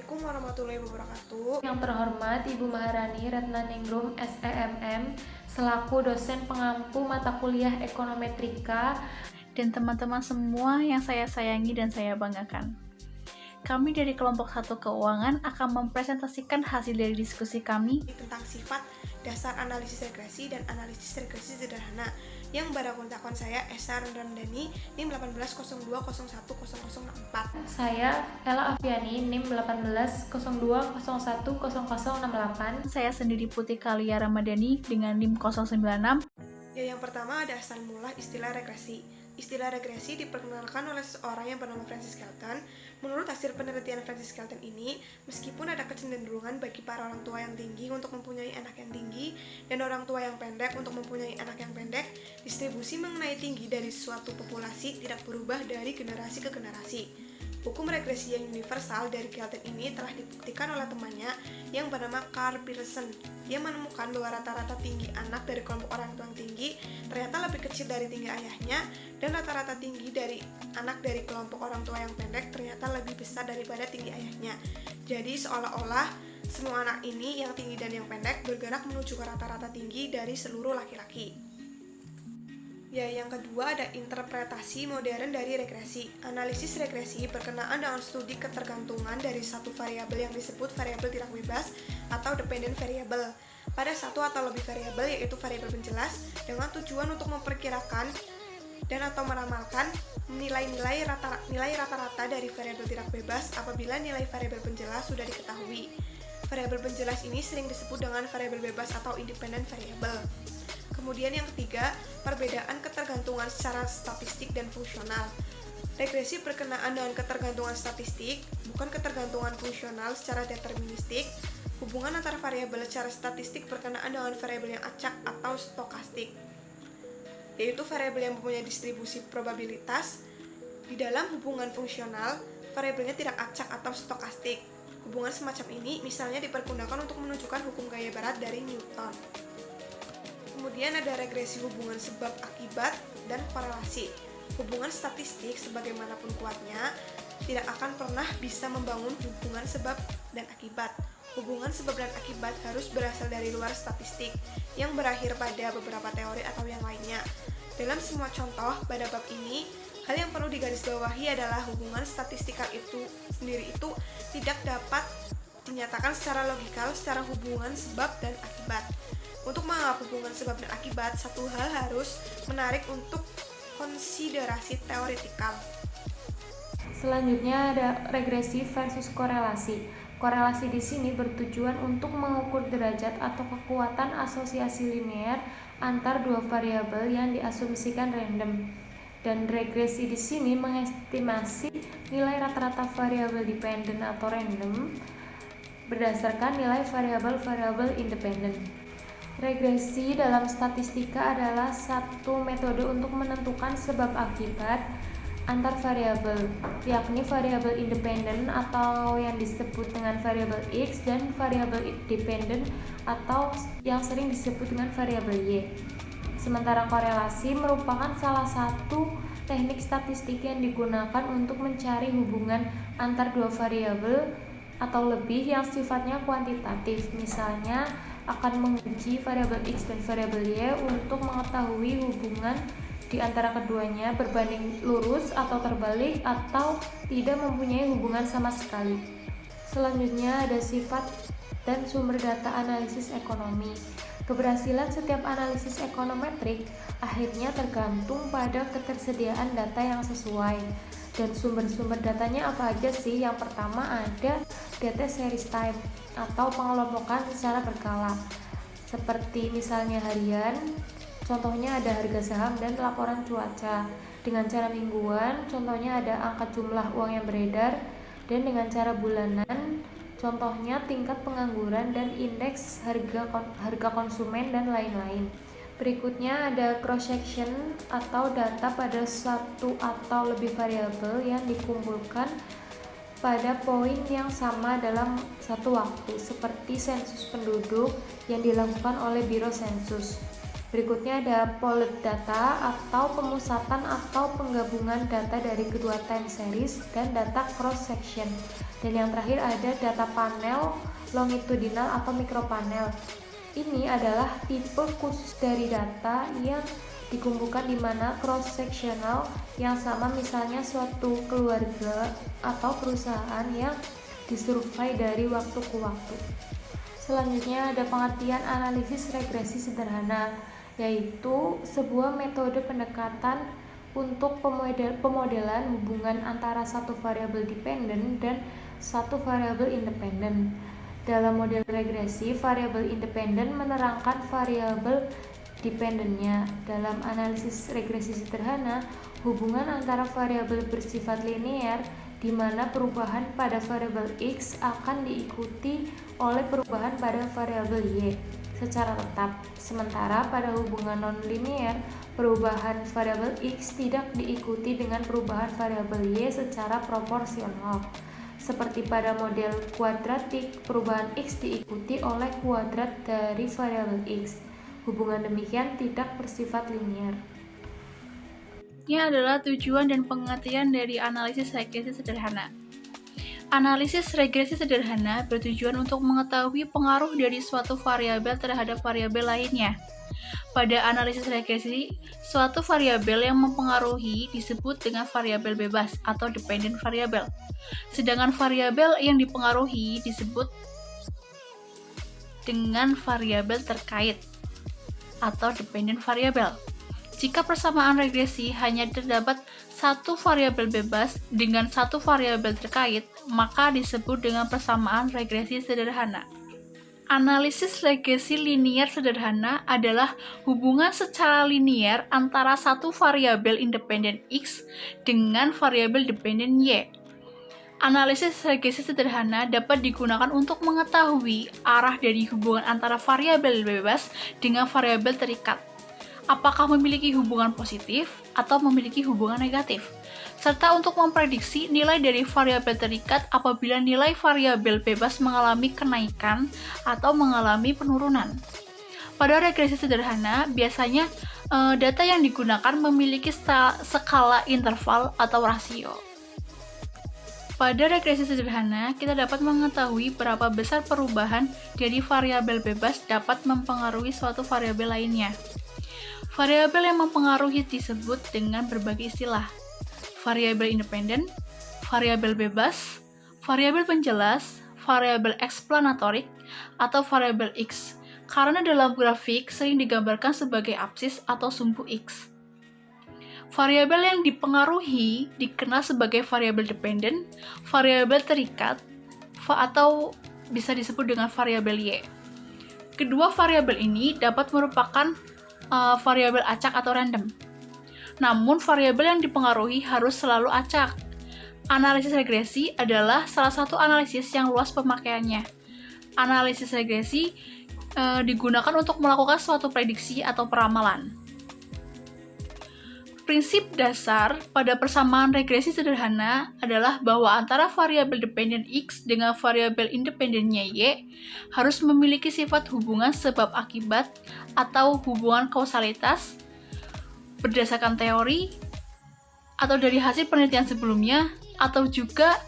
Assalamualaikum warahmatullahi wabarakatuh. Yang terhormat Ibu Maharani Ratnaningrum SEMM selaku dosen pengampu mata kuliah Ekonometrika dan teman-teman semua yang saya sayangi dan saya banggakan. Kami dari kelompok 1 keuangan akan mempresentasikan hasil dari diskusi kami Tentang sifat dasar analisis regresi dan analisis regresi sederhana yang pada kontakon saya Esa Ramdhani NIM 1802010064. Saya Ella Afiani NIM 1802010068. Saya sendiri Putri Kalia Ramadhani dengan NIM 096. Ya, yang pertama ada asal mula istilah regresi. Istilah regresi diperkenalkan oleh seseorang yang bernama Francis Galton. Menurut hasil penelitian Francis Galton ini, meskipun ada kecenderungan bagi para orang tua yang tinggi untuk mempunyai anak yang tinggi dan orang tua yang pendek untuk mempunyai anak yang pendek, distribusi mengenai tinggi dari suatu populasi tidak berubah dari generasi ke generasi. Hukum regresi yang universal dari Galton ini telah dibuktikan oleh temannya yang bernama Carl Pearson. Dia menemukan bahwa rata-rata tinggi anak dari kelompok orang tua yang tinggi ternyata lebih kecil dari tinggi ayahnya, dan rata-rata tinggi dari anak dari kelompok orang tua yang pendek ternyata lebih besar daripada tinggi ayahnya. Jadi seolah-olah semua anak ini yang tinggi dan yang pendek bergerak menuju ke rata-rata tinggi dari seluruh laki-laki. Ya, yang kedua ada interpretasi modern dari regresi. Analisis regresi berkenaan dengan studi ketergantungan dari satu variabel yang disebut variabel tidak bebas atau dependent variable pada satu atau lebih variabel, yaitu variabel penjelas, dengan tujuan untuk memperkirakan dan atau meramalkan nilai rata-rata dari variabel tidak bebas apabila nilai variabel penjelas sudah diketahui. Variabel penjelas ini sering disebut dengan variabel bebas atau independent variable. Kemudian yang ketiga, perbedaan ketergantungan secara statistik dan fungsional. Regresi berkenaan dengan ketergantungan statistik, bukan ketergantungan fungsional secara deterministik. Hubungan antara variabel secara statistik berkenaan dengan variabel yang acak atau stokastik, yaitu variabel yang mempunyai distribusi probabilitas. Di dalam hubungan fungsional, variabelnya tidak acak atau stokastik. Hubungan semacam ini misalnya dipergunakan untuk menunjukkan hukum gaya berat dari Newton. Kemudian ada regresi hubungan sebab akibat dan korelasi. Hubungan statistik sebagaimanapun kuatnya tidak akan pernah bisa membangun hubungan sebab dan akibat. Hubungan sebab dan akibat harus berasal dari luar statistik yang berakhir pada beberapa teori atau yang lainnya. Dalam semua contoh pada bab ini, hal yang perlu digarisbawahi adalah hubungan statistikal itu sendiri itu tidak dapat dinyatakan secara logikal secara hubungan sebab dan akibat. Untuk menganggap hubungan sebab dan akibat, satu hal harus menarik untuk konsiderasi teoretikal. Selanjutnya ada regresi versus korelasi. Korelasi di sini bertujuan untuk mengukur derajat atau kekuatan asosiasi linear antar dua variabel yang diasumsikan random. Dan regresi di sini mengestimasi nilai rata-rata variabel dependent atau random berdasarkan nilai variabel-variabel independen. Regresi dalam statistika adalah satu metode untuk menentukan sebab akibat antar variabel, yakni variabel independen atau yang disebut dengan variabel X dan variabel dependent atau yang sering disebut dengan variabel Y. Sementara korelasi merupakan salah satu teknik statistik yang digunakan untuk mencari hubungan antar dua variabel atau lebih yang sifatnya kuantitatif. Misalnya akan menguji variabel X dan variabel Y untuk mengetahui hubungan di antara keduanya berbanding lurus atau terbalik atau tidak mempunyai hubungan sama sekali. Selanjutnya ada sifat dan sumber data analisis ekonomi. Keberhasilan setiap analisis ekonometrik akhirnya tergantung pada ketersediaan data yang sesuai. Dan sumber-sumber datanya apa aja sih? Yang pertama ada data series time atau pengelompokan secara berkala, seperti misalnya harian, contohnya ada harga saham dan laporan cuaca. Dengan cara mingguan, contohnya ada angka jumlah uang yang beredar, dan dengan cara bulanan, contohnya tingkat pengangguran dan indeks harga konsumen dan lain-lain. Berikutnya ada cross-section atau data pada satu atau lebih variabel yang dikumpulkan pada poin yang sama dalam satu waktu, seperti sensus penduduk yang dilakukan oleh Biro Sensus. Berikutnya ada pooled data atau pemusatan atau penggabungan data dari kedua time series dan data cross section. Dan yang terakhir ada data panel longitudinal atau micropanel. Ini adalah tipe khusus dari data yang dikumpulkan di mana cross sectional yang sama, misalnya suatu keluarga atau perusahaan yang disurvei dari waktu ke waktu. Selanjutnya ada pengertian analisis regresi sederhana, yaitu sebuah metode pendekatan untuk pemodelan hubungan antara satu variabel dependen dan satu variabel independen. Dalam model regresi, variabel independen menerangkan variabel dependennya. Dalam analisis regresi sederhana, hubungan antara variabel bersifat linear di mana perubahan pada variabel X akan diikuti oleh perubahan pada variabel Y secara tetap. Sementara pada hubungan non-linear, perubahan variabel X tidak diikuti dengan perubahan variabel Y secara proporsional. Seperti pada model kuadratik, perubahan X diikuti oleh kuadrat dari variabel X. Hubungan demikian tidak bersifat linear. Ini adalah tujuan dan pengertian dari analisis regresi sederhana. Analisis regresi sederhana bertujuan untuk mengetahui pengaruh dari suatu variabel terhadap variabel lainnya. Pada analisis regresi, suatu variabel yang mempengaruhi disebut dengan variabel bebas atau dependent variable. Sedangkan variabel yang dipengaruhi disebut dengan variabel terkait atau dependent variable. Jika persamaan regresi hanya terdapat satu variabel bebas dengan satu variabel terkait, maka disebut dengan persamaan regresi sederhana. Analisis regresi linier sederhana adalah hubungan secara linier antara satu variabel independen X dengan variabel dependen Y. Analisis regresi sederhana dapat digunakan untuk mengetahui arah dari hubungan antara variabel bebas dengan variabel terikat, apakah memiliki hubungan positif atau memiliki hubungan negatif, serta untuk memprediksi nilai dari variabel terikat apabila nilai variabel bebas mengalami kenaikan atau mengalami penurunan. Pada regresi sederhana, biasanya data yang digunakan memiliki skala interval atau rasio. Pada regresi sederhana, kita dapat mengetahui berapa besar perubahan dari variabel bebas dapat mempengaruhi suatu variabel lainnya. Variabel yang mempengaruhi disebut dengan berbagai istilah: variabel independen, variabel bebas, variabel penjelas, variabel eksplanatorik, atau variabel X, karena dalam grafik sering digambarkan sebagai absis atau sumbu X. Variabel yang dipengaruhi dikenal sebagai variabel dependen, variabel terikat, atau bisa disebut dengan variabel Y. Kedua variabel ini dapat merupakan variabel acak atau random. Namun, variabel yang dipengaruhi harus selalu acak. Analisis regresi adalah salah satu analisis yang luas pemakaiannya. Analisis regresi digunakan untuk melakukan suatu prediksi atau peramalan. Prinsip dasar pada persamaan regresi sederhana adalah bahwa antara variabel dependen X dengan variabel independennya Y harus memiliki sifat hubungan sebab akibat atau hubungan kausalitas berdasarkan teori atau dari hasil penelitian sebelumnya, atau juga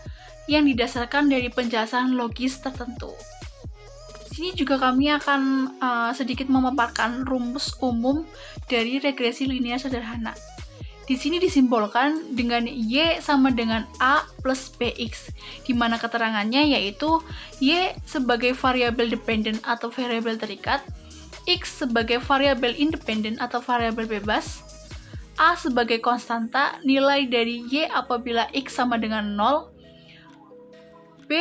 yang didasarkan dari penjelasan logis tertentu. Di sini juga kami akan sedikit memaparkan rumus umum dari regresi linear sederhana. Di sini disimbolkan dengan Y sama dengan A plus BX, di mana keterangannya yaitu Y sebagai variabel dependen atau variabel terikat, X sebagai variabel independen atau variabel bebas, A sebagai konstanta nilai dari Y apabila X sama dengan 0, B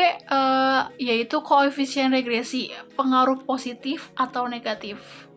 yaitu koefisien regresi, pengaruh positif atau negatif.